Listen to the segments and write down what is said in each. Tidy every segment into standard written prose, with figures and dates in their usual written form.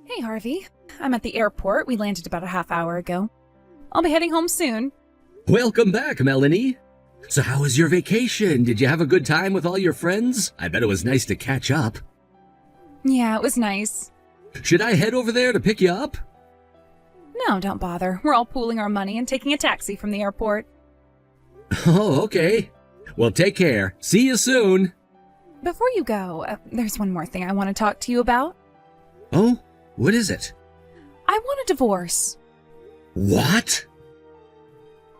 Hey, Harvey. I'm at the airport. We landed about a half hour ago. I'll be heading home soon. Welcome back, Melanie. So how was your vacation? Did you have a good time with all your friends? I bet it was nice to catch up. Yeah, it was nice. Should I head over there to pick you up? No, don't bother. We're all pooling our money and taking a taxi from the airport. Oh, okay. Well, take care. See you soon. Before you go, there's one more thing I want to talk to you about. Oh, what is it? I want a divorce. What?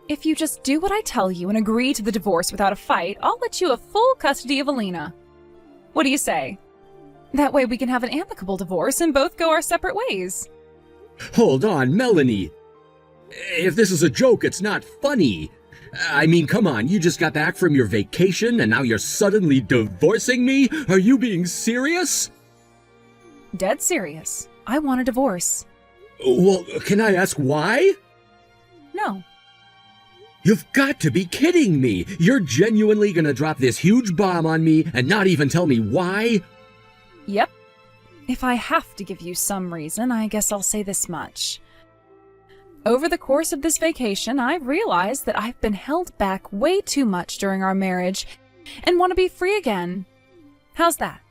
If you just do what I tell you and agree to the divorce without a fight, I'll let you have full custody of Alina. What do you say? That way we can have an amicable divorce and both go our separate ways. Hold on, Melanie. If this is a joke, it's not funny. I mean, come on, you just got back from your vacation and now you're suddenly divorcing me? Are you being serious? Dead serious. I want a divorce. Well, can I ask why? No. You've got to be kidding me! You're genuinely gonna drop this huge bomb on me and not even tell me why? Yep. If I have to give you some reason, I guess I'll say this much. Over the course of this vacation, I've realized that I've been held back way too much during our marriage and want to be free again. How's that?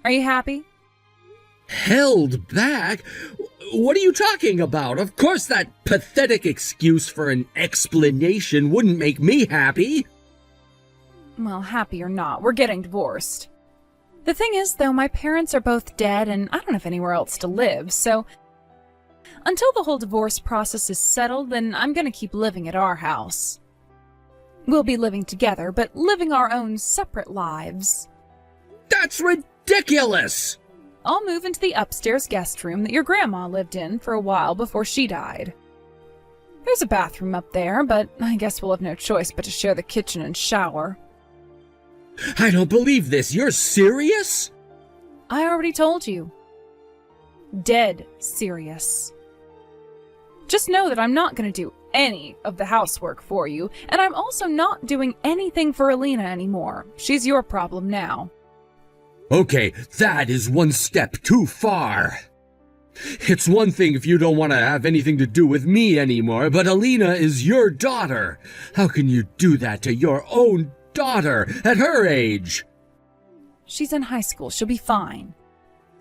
Are you happy? Held back? What are you talking about? Of course that pathetic excuse for an explanation wouldn't make me happy. Well, happy or not, we're getting divorced. The thing is, though, my parents are both dead and I don't have anywhere else to live, so until the whole divorce process is settled, then I'm gonna keep living at our house. We'll be living together, but living our own separate lives. That's ridiculous! I'll move into the upstairs guest room that your grandma lived in for a while before she died. There's a bathroom up there, but I guess we'll have no choice but to share the kitchen and shower. I don't believe this. You're serious? I already told you. Dead serious. Just know that I'm not going to do any of the housework for you, and I'm also not doing anything for Alina anymore. She's your problem now. Okay, that is one step too far. It's one thing if you don't want to have anything to do with me anymore, but Alina is your daughter. How can you do that to your own daughter at her age? She's in high school. She'll be fine.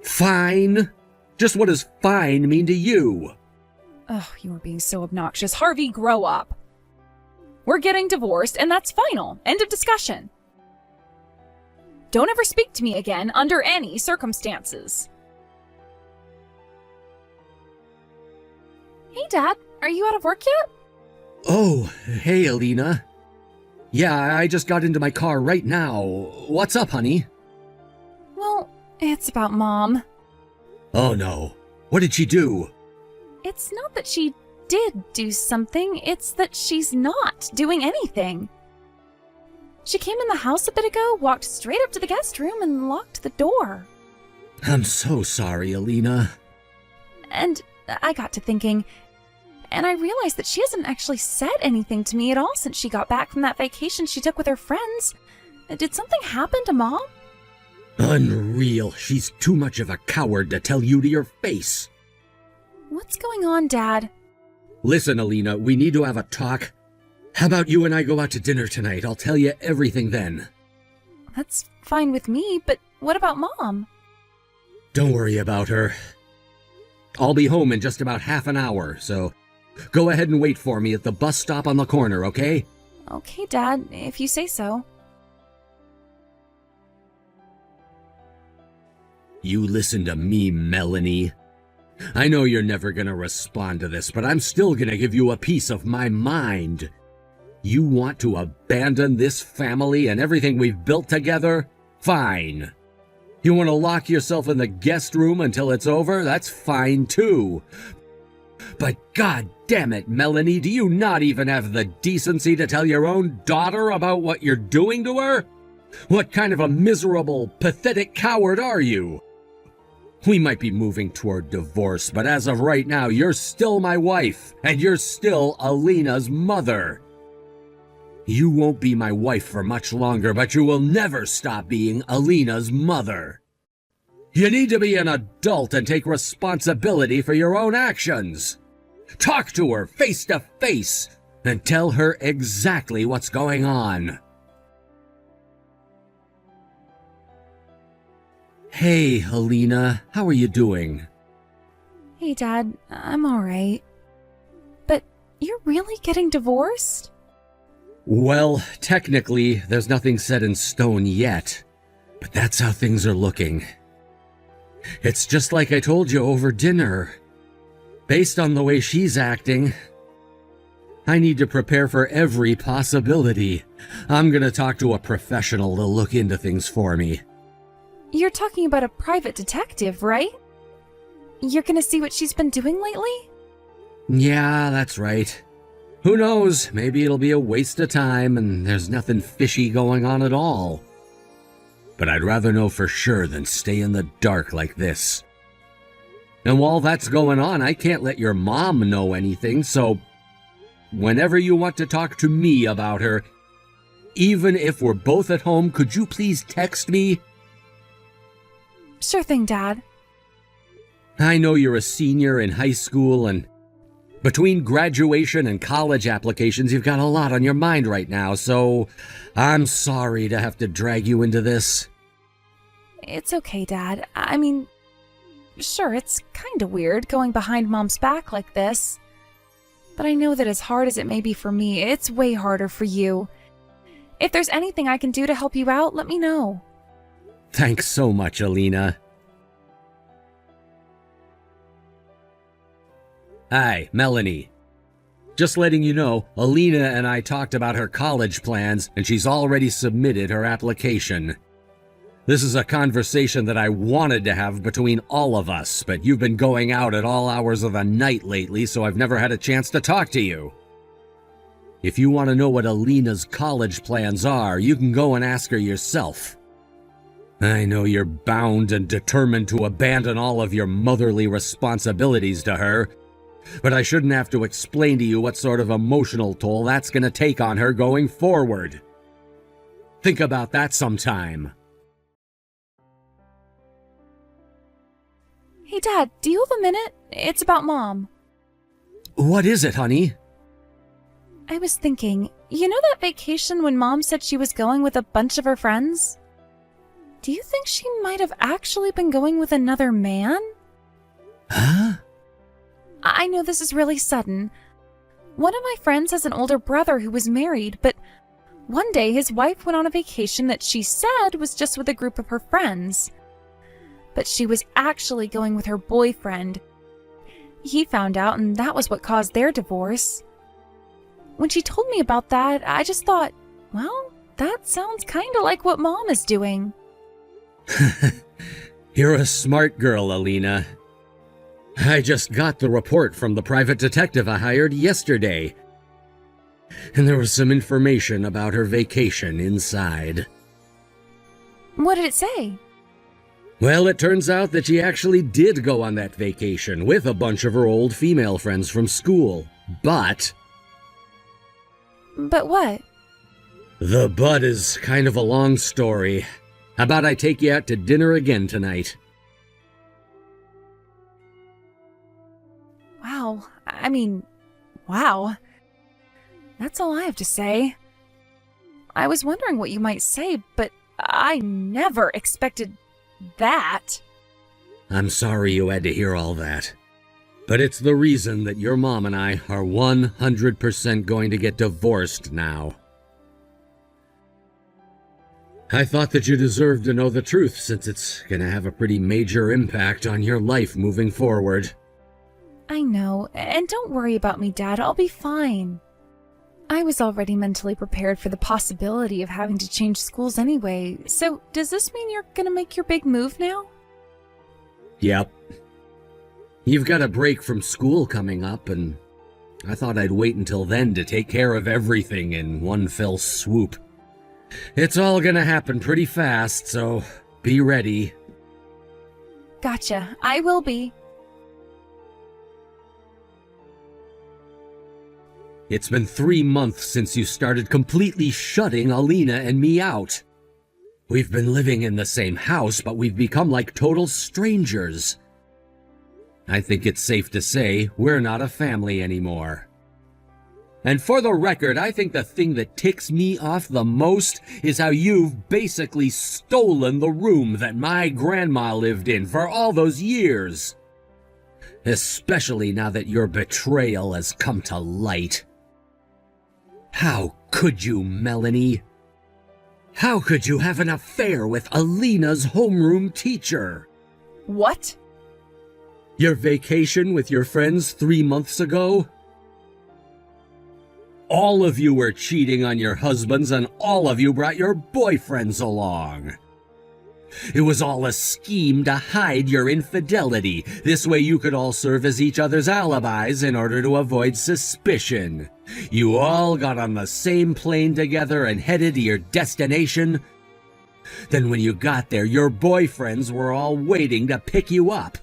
Fine? Just what does fine mean to you? Ugh, you are being so obnoxious. Harvey, grow up. We're getting divorced, and that's final. End of discussion. Don't ever speak to me again under any circumstances. Hey, Dad. Are you out of work yet? Oh, hey, Alina. Yeah, I just got into my car right now. What's up, honey? Well, it's about Mom. Oh, no. What did she do? It's not that she did do something, it's that she's not doing anything. She came in the house a bit ago, walked straight up to the guest room, and locked the door. I'm so sorry, Alina. And I got to thinking, and I realized that she hasn't actually said anything to me at all since she got back from that vacation she took with her friends. Did something happen to Mom? Unreal. She's too much of a coward to tell you to your face. What's going on, Dad? Listen, Alina, we need to have a talk. How about you and I go out to dinner tonight? I'll tell you everything then. That's fine with me, but what about Mom? Don't worry about her. I'll be home in just about half an hour, so go ahead and wait for me at the bus stop on the corner, okay? Okay, Dad, if you say so. You listen to me, Melanie. I know you're never gonna respond to this, but I'm still gonna give you a piece of my mind. You want to abandon this family and everything we've built together? Fine. You want to lock yourself in the guest room until it's over? That's fine too. But god damn it, Melanie, do you not even have the decency to tell your own daughter about what you're doing to her? What kind of a miserable, pathetic coward are you? We might be moving toward divorce, but as of right now, you're still my wife, and you're still Alina's mother. You won't be my wife for much longer, but you will never stop being Alina's mother. You need to be an adult and take responsibility for your own actions. Talk to her face to face and tell her exactly what's going on. Hey, Alina, how are you doing? Hey, Dad, I'm alright. But you're really getting divorced? Well, technically, there's nothing set in stone yet, but that's how things are looking. It's just like I told you over dinner. Based on the way she's acting, I need to prepare for every possibility. I'm gonna talk to a professional to look into things for me. You're talking about a private detective, right? You're gonna see what she's been doing lately? Yeah, that's right. Who knows, maybe it'll be a waste of time and there's nothing fishy going on at all. But I'd rather know for sure than stay in the dark like this. And while that's going on, I can't let your mom know anything, so whenever you want to talk to me about her, even if we're both at home, could you please text me? Sure thing, Dad. I know you're a senior in high school, and between graduation and college applications, you've got a lot on your mind right now, so I'm sorry to have to drag you into this. It's okay, Dad. I mean, sure, it's kinda weird going behind Mom's back like this. But I know that as hard as it may be for me, it's way harder for you. If there's anything I can do to help you out, let me know. Thanks so much, Alina. Hi, Melanie. Just letting you know, Alina and I talked about her college plans, and she's already submitted her application. This is a conversation that I wanted to have between all of us, but you've been going out at all hours of the night lately, so I've never had a chance to talk to you. If you want to know what Alina's college plans are, you can go and ask her yourself. I know you're bound and determined to abandon all of your motherly responsibilities to her, but I shouldn't have to explain to you what sort of emotional toll that's going to take on her going forward. Think about that sometime. Hey, Dad, do you have a minute? It's about Mom. What is it, honey? I was thinking, you know that vacation when Mom said she was going with a bunch of her friends? Do you think she might have actually been going with another man? Huh? I know this is really sudden. One of my friends has an older brother who was married, but one day his wife went on a vacation that she said was just with a group of her friends. But she was actually going with her boyfriend. He found out, and that was what caused their divorce. When she told me about that, I just thought, well, that sounds kind of like what Mom is doing. You're a smart girl, Alina. I just got the report from the private detective I hired yesterday. And there was some information about her vacation inside. What did it say? Well, it turns out that she actually did go on that vacation with a bunch of her old female friends from school. But what? the but is kind of a long story. How about I take you out to dinner again tonight? Wow. Wow. That's all I have to say. I was wondering what you might say, but I never expected that. I'm sorry you had to hear all that. But it's the reason that your mom and I are 100% going to get divorced now. I thought that you deserved to know the truth since it's gonna have a pretty major impact on your life moving forward. I know, and don't worry about me, Dad. I'll be fine. I was already mentally prepared for the possibility of having to change schools anyway, so does this mean you're gonna make your big move now? Yep. You've got a break from school coming up, and I thought I'd wait until then to take care of everything in one fell swoop. It's all gonna happen pretty fast, so be ready. Gotcha. I will be. It's been 3 months since you started completely shutting Alina and me out. We've been living in the same house, but we've become like total strangers. I think it's safe to say we're not a family anymore. And for the record, I think the thing that ticks me off the most is how you've basically stolen the room that my grandma lived in for all those years. Especially now that your betrayal has come to light. How could you, Melanie? How could you have an affair with Alina's homeroom teacher? What? Your vacation with your friends 3 months ago? All of you were cheating on your husbands and all of you brought your boyfriends along. It was all a scheme to hide your infidelity. This way you could all serve as each other's alibis in order to avoid suspicion. You all got on the same plane together and headed to your destination. Then when you got there, your boyfriends were all waiting to pick you up.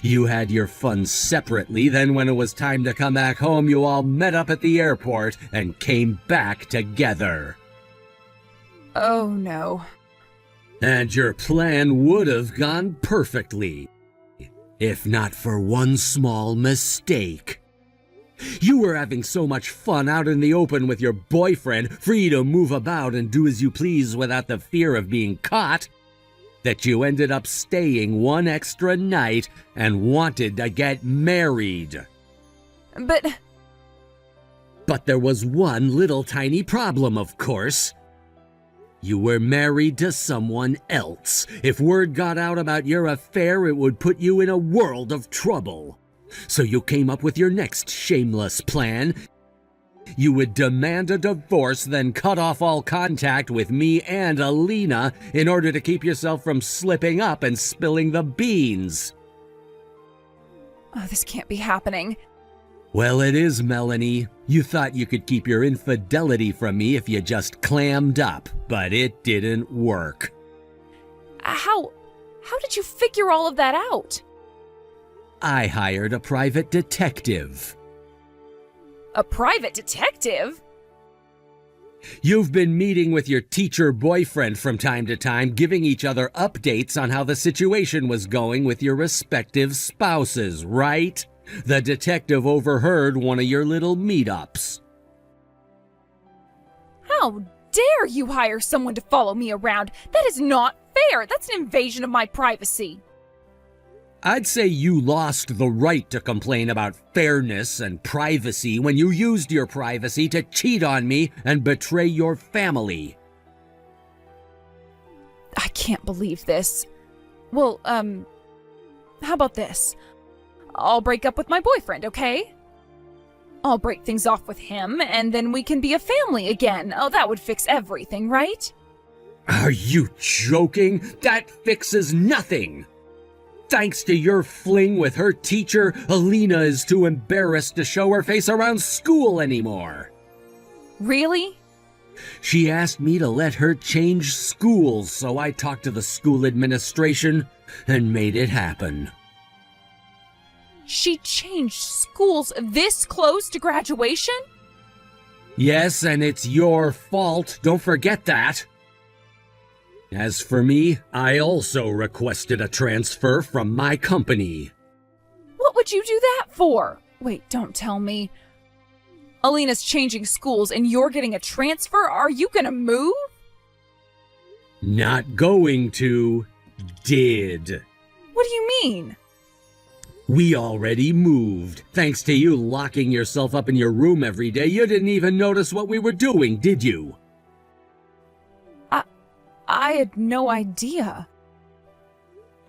You had your fun separately, then when it was time to come back home, you all met up at the airport and came back together. Oh no. And your plan would have gone perfectly, if not for one small mistake. You were having so much fun out in the open with your boyfriend, free to move about and do as you please without the fear of being caught, that you ended up staying one extra night and wanted to get married. But there was one little tiny problem, of course. You were married to someone else. If word got out about your affair, it would put you in a world of trouble. So you came up with your next shameless plan. You would demand a divorce, then cut off all contact with me and Alina in order to keep yourself from slipping up and spilling the beans. Oh, this can't be happening. Well, it is, Melanie. You thought you could keep your infidelity from me if you just clammed up, but it didn't work. How did you figure all of that out? I hired a private detective. A private detective? You've been meeting with your teacher boyfriend from time to time, giving each other updates on how the situation was going with your respective spouses, right? The detective overheard one of your little meetups. How dare you hire someone to follow me around? That is not fair. That's an invasion of my privacy. I'd say you lost the right to complain about fairness and privacy when you used your privacy to cheat on me and betray your family. I can't believe this. Well, how about this? I'll break up with my boyfriend, okay? I'll break things off with him, and then we can be a family again. Oh, that would fix everything, right? Are you joking? That fixes nothing! Thanks to your fling with her teacher, Alina is too embarrassed to show her face around school anymore. Really? She asked me to let her change schools, so I talked to the school administration and made it happen. She changed schools this close to graduation? Yes, and it's your fault. Don't forget that. As for me, I also requested a transfer from my company. What would you do that for? Wait, don't tell me. Alina's changing schools and you're getting a transfer? Are you gonna move? Not going to. Did. What do you mean? We already moved. Thanks to you locking yourself up in your room every day, you didn't even notice what we were doing, did you? I had no idea.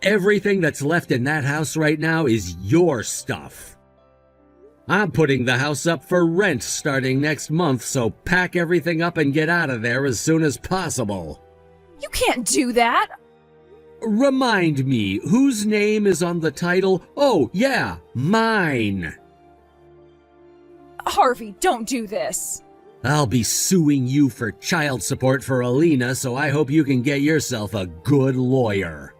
Everything that's left in that house right now is your stuff. I'm putting the house up for rent starting next month, so pack everything up and get out of there as soon as possible. You can't do that. Remind me, whose name is on the title? Oh, yeah, mine. Harvey, don't do this. I'll be suing you for child support for Alina, so I hope you can get yourself a good lawyer.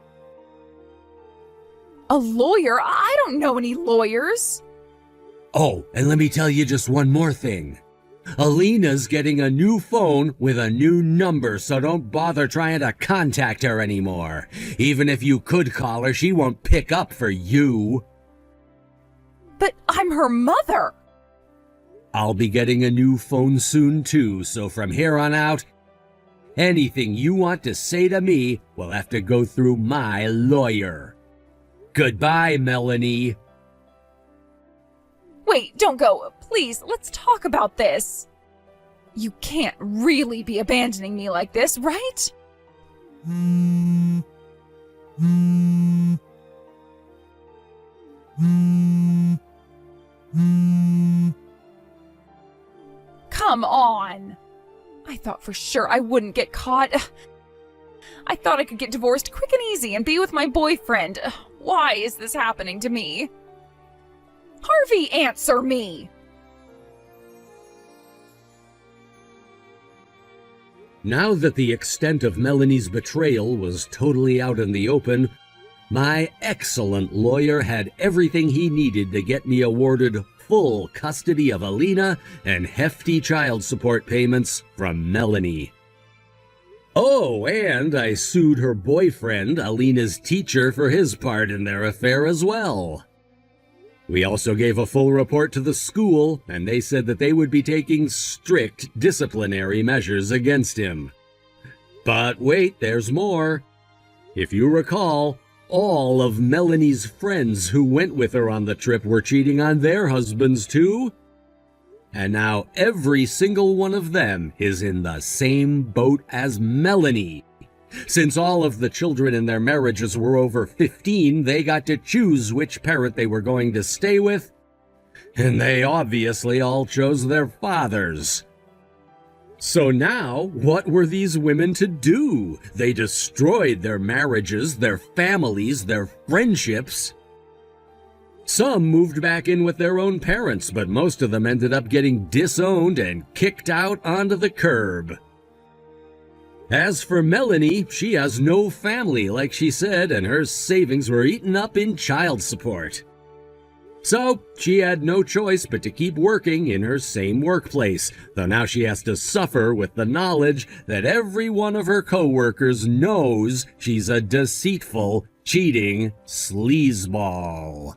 A lawyer? I don't know any lawyers. Oh, and let me tell you just one more thing. Alina's getting a new phone with a new number, so don't bother trying to contact her anymore. Even if you could call her, she won't pick up for you. But I'm her mother! I'll be getting a new phone soon too, so from here on out, anything you want to say to me will have to go through my lawyer. Goodbye, Melanie. Wait, don't go. Please, let's talk about this. You can't really be abandoning me like this, right? Come on. I thought for sure I wouldn't get caught. I thought I could get divorced quick and easy and be with my boyfriend. Why is this happening to me? Harvey, answer me! Now that the extent of Melanie's betrayal was totally out in the open, my excellent lawyer had everything he needed to get me awarded full custody of Alina and hefty child support payments from Melanie. Oh, and I sued her boyfriend, Alina's teacher, for his part in their affair as well. We also gave a full report to the school, and they said that they would be taking strict disciplinary measures against him. But wait, there's more. If you recall, all of Melanie's friends who went with her on the trip were cheating on their husbands too. And now every single one of them is in the same boat as Melanie. Since all of the children in their marriages were over 15, they got to choose which parent they were going to stay with, and they obviously all chose their fathers. So now, what were these women to do? They destroyed their marriages, their families, their friendships. Some moved back in with their own parents, but most of them ended up getting disowned and kicked out onto the curb. As for Melanie, she has no family, like she said, and her savings were eaten up in child support. So, she had no choice but to keep working in her same workplace, though now she has to suffer with the knowledge that every one of her co-workers knows she's a deceitful, cheating sleazeball.